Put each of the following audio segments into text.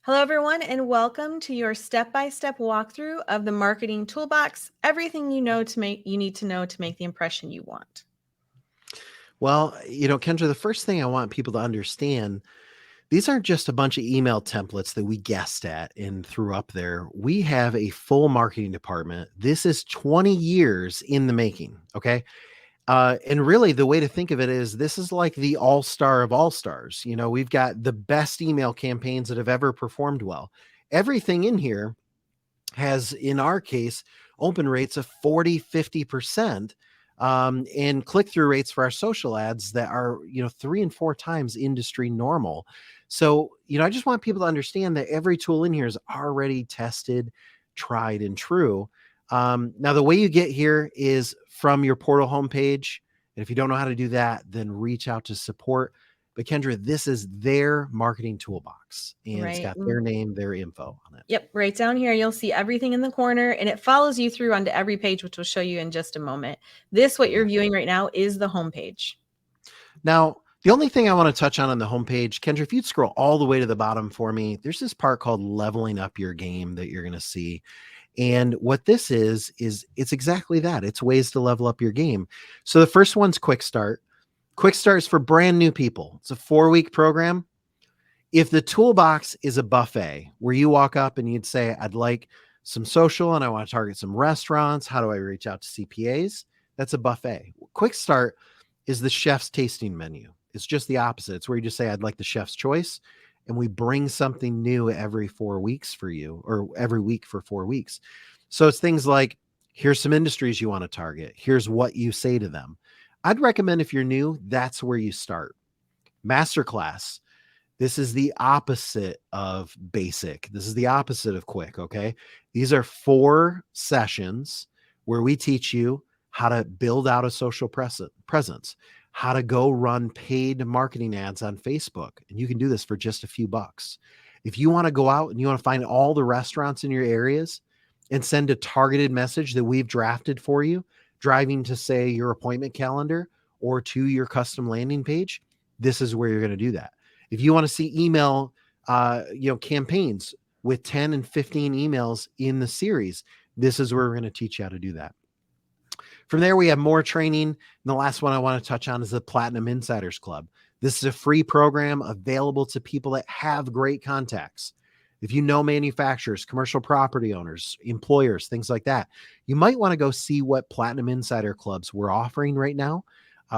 Hello, everyone, and welcome to your step-by-step walkthrough of the Marketing Toolbox. Everything you need to know to make the impression you want. Well, Kendra, the first thing I want people to understand, these aren't just a bunch of email templates that we guessed at and threw up there. We have a full marketing department. This is 20 years in the making. Okay. And really, the way to think of it is this is like the all-star of all stars. We've got the best email campaigns that have ever performed well. Everything in here has, in our case, open rates of 40, 50%, and click-through rates for our social ads that are, 3 and 4 times industry normal. So, I just want people to understand that every tool in here is already tested, tried, and true. Now, the way you get here is from your portal homepage. And if you don't know how to do that, then reach out to support. But Kendra, this is their marketing toolbox, and it's Right. got their name, their info on it. Yep, right down here, you'll see everything in the corner, and it follows you through onto every page, which we'll show you in just a moment. What you're Yeah. viewing right now, is the homepage. Now, the only thing I want to touch on the homepage, Kendra, if you'd scroll all the way to the bottom for me, there's this part called leveling up your game that you're going to see. And what this is it's exactly that. It's ways to level up your game. So the first one's Quick Start. Quick Start is for brand new people. It's a 4-week program. If the toolbox is a buffet where you walk up and you'd say, I'd like some social and I want to target some restaurants. How do I reach out to CPAs? That's a buffet. Quick Start is the chef's tasting menu. It's just the opposite. It's where you just say, I'd like the chef's choice. And we bring something new every 4 weeks for you, or every week for 4 weeks. So it's things like, here's some industries you want to target. Here's what you say to them. I'd recommend, if you're new, that's where you start. Masterclass. This is the opposite of basic. This is the opposite of quick. Okay. These are 4 sessions where we teach you how to build out a social presence, how to go run paid marketing ads on Facebook. And you can do this for just a few bucks. If you want to go out and you want to find all the restaurants in your areas and send a targeted message that we've drafted for you, driving to, say, your appointment calendar or to your custom landing page, this is where you're going to do that. If you want to see email, campaigns with 10 and 15 emails in the series, this is where we're going to teach you how to do that. From there, we have more training. And the last one I want to touch on is the Platinum Insiders Club. This is a free program available to people that have great contacts. If you know manufacturers, commercial property owners, employers, things like that, you might want to go see what Platinum Insider Clubs we're offering right now.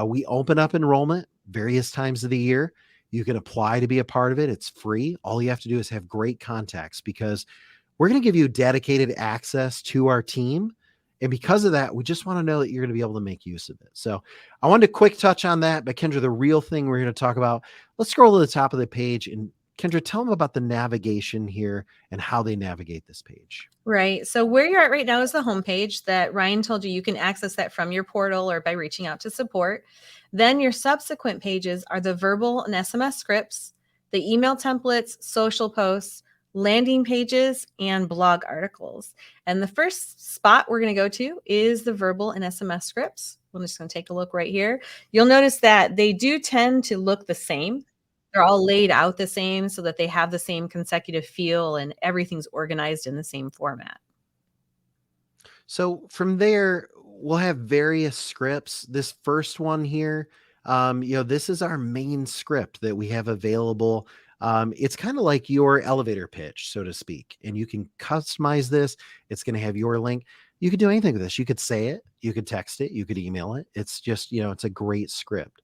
We open up enrollment various times of the year. You can apply to be a part of it. It's free. All you have to do is have great contacts, because we're going to give you dedicated access to our team. And because of that, we just want to know that you're going to be able to make use of it. So I wanted to quick touch on that. But Kendra, the real thing we're going to talk about, let's scroll to the top of the page. And Kendra, tell them about the navigation here and how they navigate this page. Right. So where you're at right now is the homepage that Ryan told you. You can access that from your portal or by reaching out to support. Then your subsequent pages are the verbal and SMS scripts, the email templates, social posts, landing pages, and blog articles. And the first spot we're going to go to is the verbal and SMS scripts. We're just going to take a look right here. You'll notice that they do tend to look the same. They're all laid out the same so that they have the same consecutive feel and everything's organized in the same format. So from there, we'll have various scripts. This first one here, this is our main script that we have available. It's kind of like your elevator pitch, so to speak, and you can customize this. It's going to have your link. You could do anything with this. You could say it, you could text it, you could email it. It's just, it's a great script.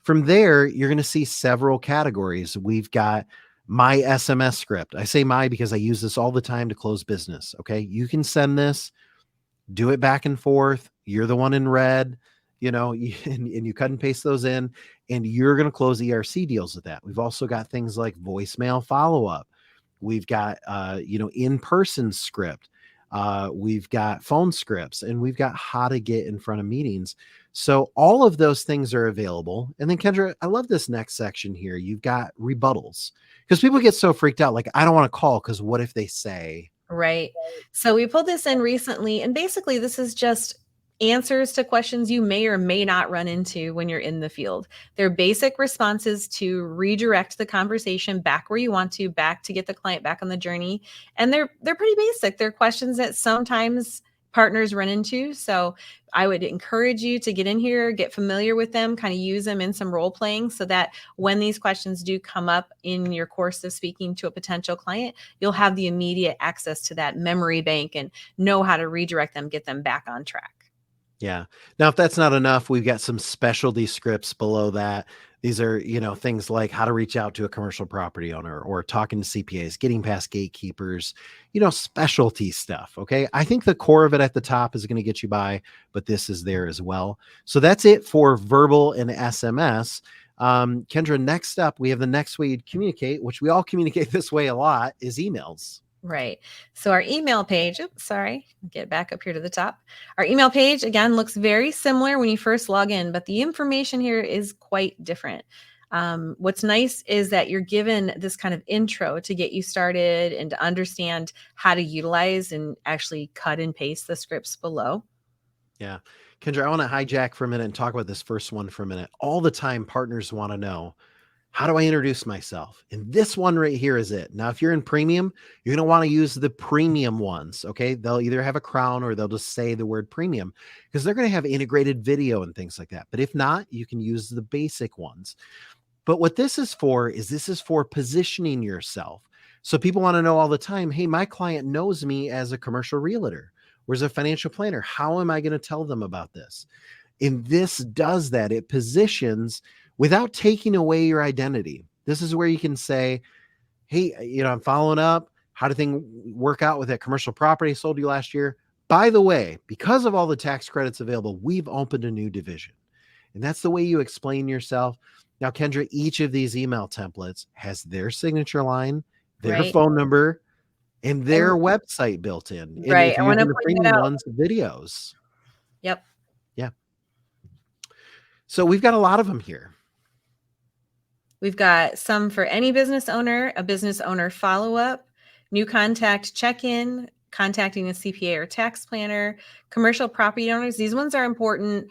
From there, you're going to see several categories. We've got my SMS script. I say my because I use this all the time to close business. Okay. You can send this, do it back and forth. You're the one in red, and you cut and paste those in, and you're going to close ERC deals with that. We've also got things like voicemail follow-up. We've got, in-person script. We've got phone scripts, and we've got how to get in front of meetings. So all of those things are available. And then Kendra, I love this next section here. You've got rebuttals, because people get so freaked out. Like, I don't want to call because what if they say, right? So we pulled this in recently, and basically this is just answers to questions you may or may not run into when you're in the field. They're basic responses to redirect the conversation back where you want to, back to get the client back on the journey. And they're pretty basic. They're questions that sometimes partners run into. So I would encourage you to get in here, get familiar with them, kind of use them in some role playing so that when these questions do come up in your course of speaking to a potential client, you'll have the immediate access to that memory bank and know how to redirect them, get them back on track. Yeah. Now, if that's not enough, we've got some specialty scripts below that. These are, things like how to reach out to a commercial property owner or talking to CPAs, getting past gatekeepers, specialty stuff. Okay. I think the core of it at the top is going to get you by, but this is there as well. So that's it for verbal and SMS. Kendra, next up, we have the next way you'd communicate, which we all communicate this way a lot, is emails. Right. So our email page, get back up here to the top. Our email page, again, looks very similar when you first log in, but the information here is quite different. What's nice is that you're given this kind of intro to get you started and to understand how to utilize and actually cut and paste the scripts below. Yeah. Kendra, I want to hijack for a minute and talk about this first one for a minute. All the time, partners want to know, how do I introduce myself? And this one right here is it. Now, if you're in premium, you're going to want to use the premium ones. Okay. They'll either have a crown or they'll just say the word premium because they're going to have integrated video and things like that. But if not, you can use the basic ones. But what this is for positioning yourself. So people want to know all the time, hey, my client knows me as a commercial realtor or as a financial planner. How am I going to tell them about this? And this does that. It positions without taking away your identity. This is where you can say, hey, I'm following up. How did things work out with that commercial property I sold you last year? By the way, because of all the tax credits available, we've opened a new division. And that's the way you explain yourself. Now, Kendra, each of these email templates has their signature line, their phone number, and their website built in. And if I you're want to using the point that premium out. ones, videos. Yep. Yeah. So we've got a lot of them here. We've got some for any business owner, a business owner follow-up, new contact check-in, contacting a CPA or tax planner, commercial property owners. These ones are important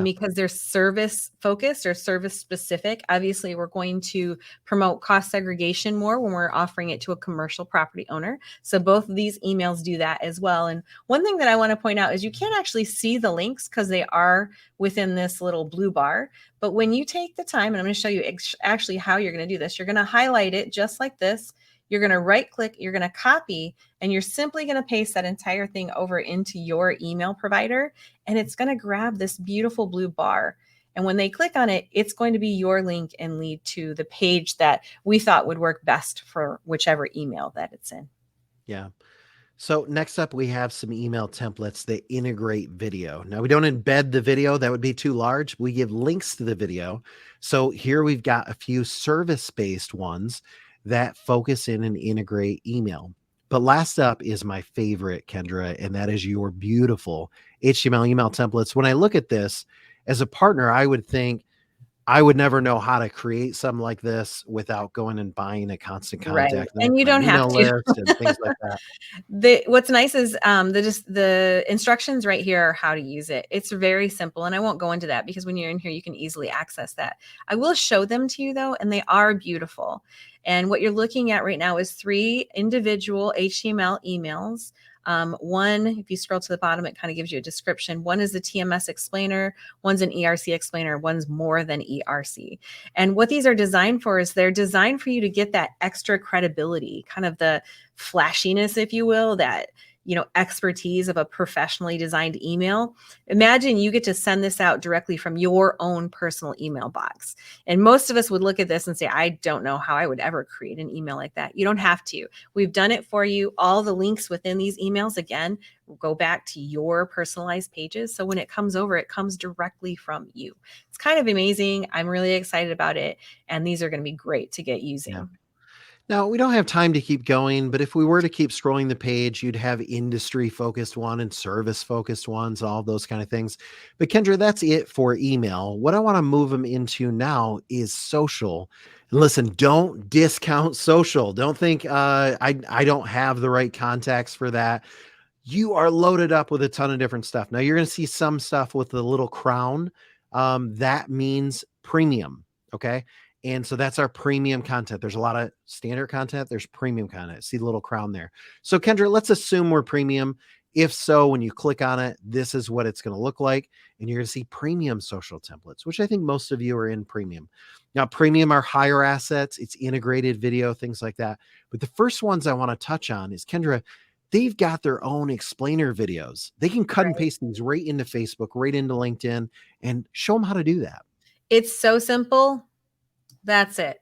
because they're service focused or service specific. Obviously, we're going to promote cost segregation more when we're offering it to a commercial property owner. So both of these emails do that as well. And one thing that I want to point out is you can't actually see the links because they are within this little blue bar. But when you take the time, and I'm going to show you actually how you're going to do this, you're going to highlight it just like this. You're going to right click, you're going to copy, and you're simply going to paste that entire thing over into your email provider. And it's going to grab this beautiful blue bar. And when they click on it, it's going to be your link and lead to the page that we thought would work best for whichever email that it's in. Yeah. So next up, we have some email templates that integrate video. Now, we don't embed the video. That would be too large. We give links to the video. So here we've got a few service-based ones that focus in and integrate email. But last up is my favorite, Kendra, and that is your beautiful HTML email templates. When I look at this as a partner, I would think I would never know how to create something like this without going and buying a constant contact. Right. And you don't have to. List and things like that. What's nice is the instructions right here are how to use it. It's very simple, and I won't go into that because when you're in here, you can easily access that. I will show them to you though, and they are beautiful. And what you're looking at right now is 3 individual HTML emails. One, if you scroll to the bottom, it kind of gives you a description. One is the TMS explainer, one's an ERC explainer, one's more than ERC. And what these are designed for is they're designed for you to get that extra credibility, kind of the flashiness, if you will, that expertise of a professionally designed email. Imagine you get to send this out directly from your own personal email box. And most of us would look at this and say, I don't know how I would ever create an email like that. You don't have to. We've done it for you. All the links within these emails, again, go back to your personalized pages. So when it comes over, it comes directly from you. It's kind of amazing. I'm really excited about it. And these are going to be great to get using. Yeah. Now, we don't have time to keep going, but if we were to keep scrolling the page, you'd have industry-focused one and service-focused ones, all those kind of things. But Kendra, that's it for email. What I want to move them into now is social. And listen, don't discount social. Don't think I don't have the right contacts for that. you are loaded up with a ton of different stuff. Now you're going to see some stuff with the little crown. That means premium. Okay. And so that's our premium content. There's a lot of standard content. There's premium content. See the little crown there. So Kendra, let's assume we're premium. If so, when you click on it, this is what it's going to look like. And you're going to see premium social templates, which I think most of you are in premium. Now, premium are higher assets. It's integrated video, things like that. But the first ones I want to touch on is, Kendra, they've got their own explainer videos. They can cut and Right. paste these right into Facebook, right into LinkedIn, and show them how to do that. It's so simple. That's it.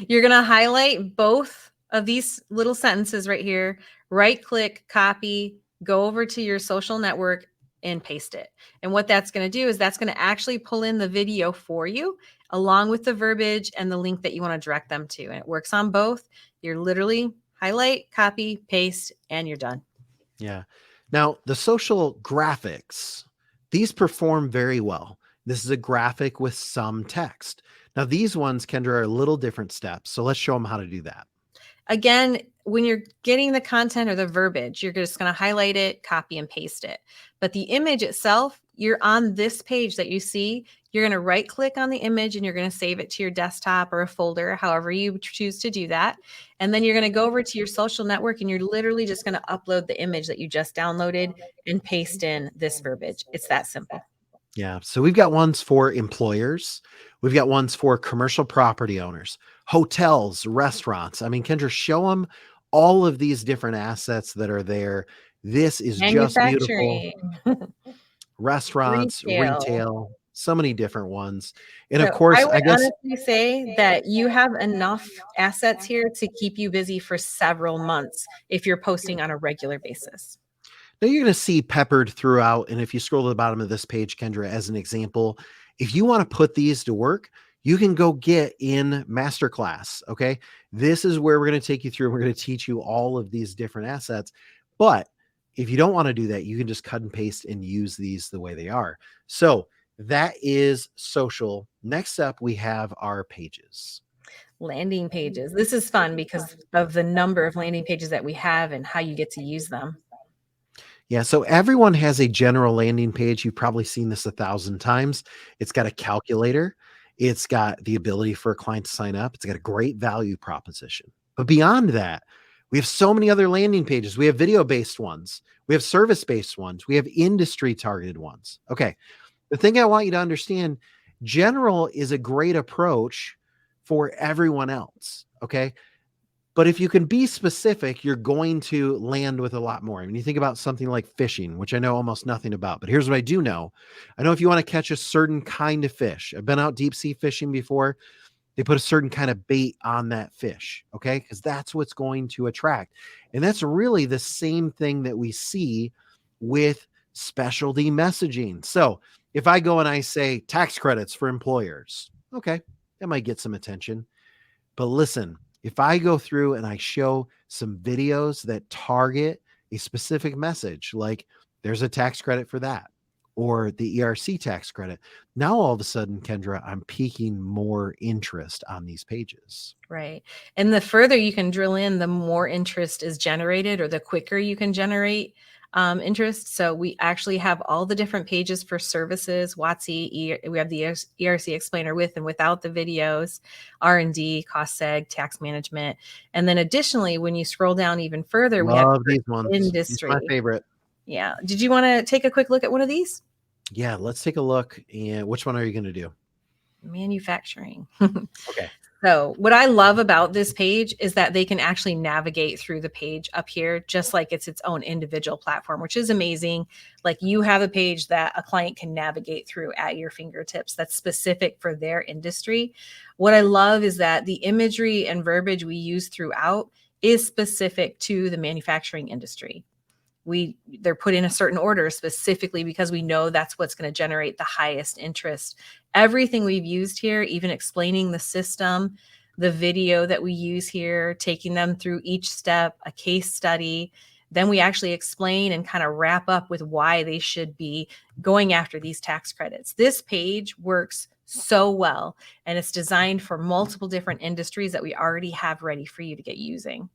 You're going to highlight both of these little sentences right here, right click, copy, go over to your social network and paste it. And what that's going to do is that's going to actually pull in the video for you along with the verbiage and the link that you want to direct them to. And it works on both. You're literally highlight, copy, paste, and you're done. Yeah. Now, the social graphics, these perform very well. This is a graphic with some text. Now, these ones, Kendra, are a little different steps. So let's show them how to do that. Again, when you're getting the content or the verbiage, you're just going to highlight it, copy and paste it. But the image itself, you're on this page that you see, you're going to right click on the image and you're going to save it to your desktop or a folder, however you choose to do that. And then you're going to go over to your social network and you're literally just going to upload the image that you just downloaded and paste in this verbiage. It's that simple. Yeah. So we've got ones for employers. We've got ones for commercial property owners, hotels, restaurants. I mean, Kendra, show them all of these different assets that are there. This is just beautiful. Manufacturing, Restaurants, retail. retail, so many different ones. And of So I course, would I guess honestly say that you have enough assets here to keep you busy for several months if you're posting on a regular basis. now you're going to see peppered throughout. And if you scroll to the bottom of this page, Kendra, as an example, if you want to put these to work, you can go get in masterclass. Okay. This is where we're going to take you through. We're going to teach you all of these different assets. But if you don't want to do that, you can just cut and paste and use these the way they are. So that is social. Next up, we have our pages. Landing pages. This is fun because of the number of landing pages that we have and how you get to use them. Yeah, so everyone has a general landing page. You've probably seen this 1,000 times. It's got a calculator. It's got the ability for a client to sign up. It's got a great value proposition. But beyond that, we have so many other landing pages. We have video-based ones. We have service-based ones. We have industry-targeted ones. Okay, the thing I want you to understand, general is a great approach for everyone else. Okay, but if you can be specific, you're going to land with a lot more. I mean, you think about something like fishing, which I know almost nothing about, but here's what I do know. I know if you want to catch a certain kind of fish, I've been out deep sea fishing before. They put a certain kind of bait on that fish, okay? Because that's what's going to attract. And that's really the same thing that we see with specialty messaging. So if I go and I say tax credits for employers, okay, that might get some attention. But listen, if I go through and I show some videos that target a specific message, like there's a tax credit for that, or the ERC tax credit, now all of a sudden, Kendra, I'm piquing more interest on these pages. Right. And the further you can drill in, the more interest is generated or the quicker you can generate interest. So we actually have all the different pages for services, WOTC, we have the ERC explainer with and without the videos, R&D, cost seg, tax management. And then additionally, when you scroll down even further, we have Love these ones. It's my industry. favorite. Yeah. Did you want to take a quick look at one of these? Yeah, let's take a look. And which one are you going to do? Manufacturing. Okay. So what I love about this page is that they can actually navigate through the page up here, just like it's its own individual platform, which is amazing. Like you have a page that a client can navigate through at your fingertips that's specific for their industry. What I love is that the imagery and verbiage we use throughout is specific to the manufacturing industry. They're put in a certain order specifically because we know that's what's going to generate the highest interest. Everything we've used here, even explaining the system, the video that we use here, taking them through each step, a case study, then we actually explain and kind of wrap up with why they should be going after these tax credits. This page works so well, and it's designed for multiple different industries that we already have ready for you to get using.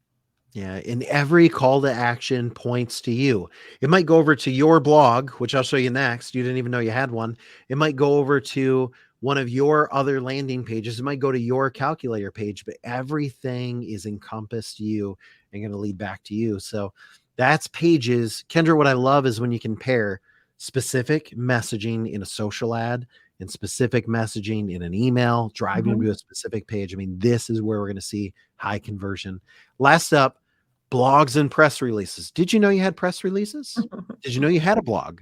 Yeah, and every call to action points to you. It might go over to your blog, which I'll show you next. You didn't even know you had one. It might go over to one of your other landing pages. It might go to your calculator page, but everything is encompassed to you and going to lead back to you. So that's Pages. Kendra, what I love is when you can pair specific messaging in a social ad and specific messaging in an email, driving Mhm. to a specific page. I mean, this is where we're going to see high conversion. Last up, blogs and press releases. Did you know you had press releases? Did you know you had a blog?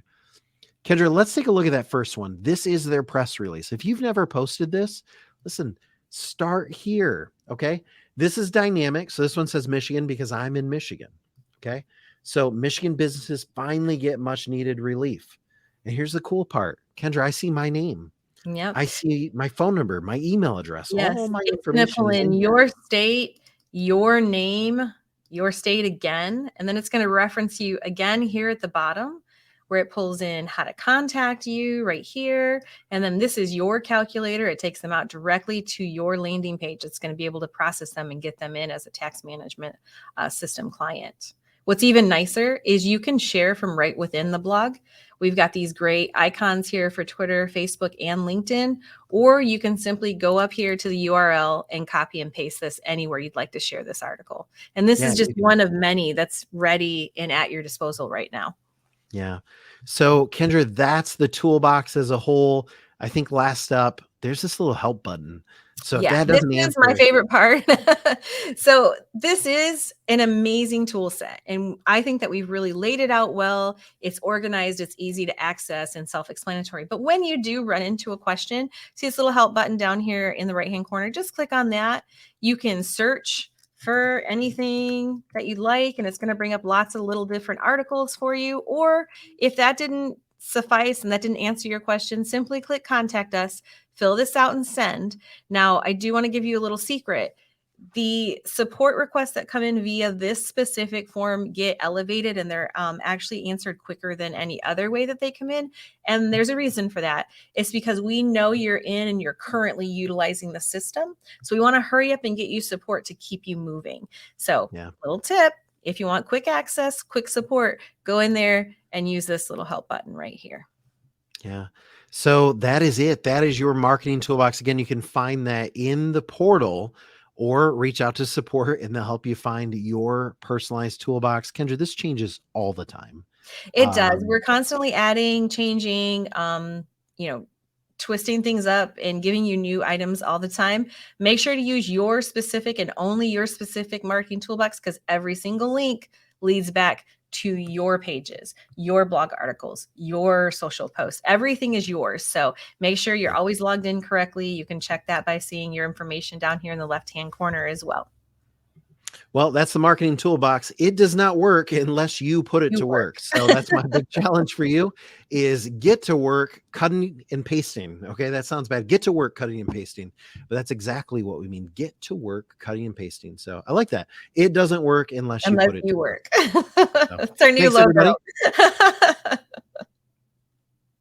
Kendra, let's take a look at that first one. This is their press release. If you've never posted this, listen, start here. Okay. This is dynamic. So this one says Michigan because I'm in Michigan. Okay. So Michigan businesses finally get much needed relief. And here's the cool part, Kendra, I see my name. Yep. I see my phone number, my email address, all Yes, my it's gonna information pull is in in here. your state, your name, your state again, and then it's gonna reference you again here at the bottom, where it pulls in how to contact you right here, and then this is your calculator. It takes them out directly to your landing page. It's gonna be able to process them and get them in as a tax management system client. What's even nicer is you can share from right within the blog. We've got these great icons here for Twitter, Facebook, and LinkedIn, or you can simply go up here to the URL and copy and paste this anywhere you'd like to share this article. And this Yeah, is just you can. one of many that's ready and at your disposal right now. Yeah. So, Kendra, that's the toolbox as a whole. I think last up, there's this little help button. So if Yeah, that this doesn't is my answer, favorite part. So this is an amazing tool set, and I think that we've really laid it out well. It's organized, it's easy to access, and self-explanatory. But when you do run into a question, see this little help button down here in the right-hand corner, just click on that. You can search for anything that you'd like, and it's going to bring up lots of little different articles for you. Or if that didn't suffice and that didn't answer your question, simply click contact us, fill this out and send. Now, I do want to give you a little secret. The support requests that come in via this specific form get elevated, and they're actually answered quicker than any other way that they come in. And there's a reason for that. It's because we know you're in and you're currently utilizing the system. So we want to hurry up and get you support to keep you moving. So, yeah, little tip, if you want quick access, quick support, go in there and use this little help button right here. yeah. So that is it. That is your marketing toolbox. Again, you can find that in the portal or reach out to support and they'll help you find your personalized toolbox. Kendra, this changes all the time. It does. Um, We're constantly adding, changing, you know, twisting things up and giving you new items all the time. Make sure to use your specific and only your specific marketing toolbox, because every single link leads back to your pages, your blog articles, your social posts. Everything is yours. So make sure you're always logged in correctly. You can check that by seeing your information down here in the left-hand corner as well. Well, that's the marketing toolbox. It does not work unless you put it You to work. work. So that's my big challenge for you is get to work cutting and pasting. Okay, that sounds bad. Get to work cutting and pasting. But that's exactly what we mean. Get to work cutting and pasting. So I like that. It doesn't work unless you Unless put it to you work. work. So It's our new thanks logo. everybody.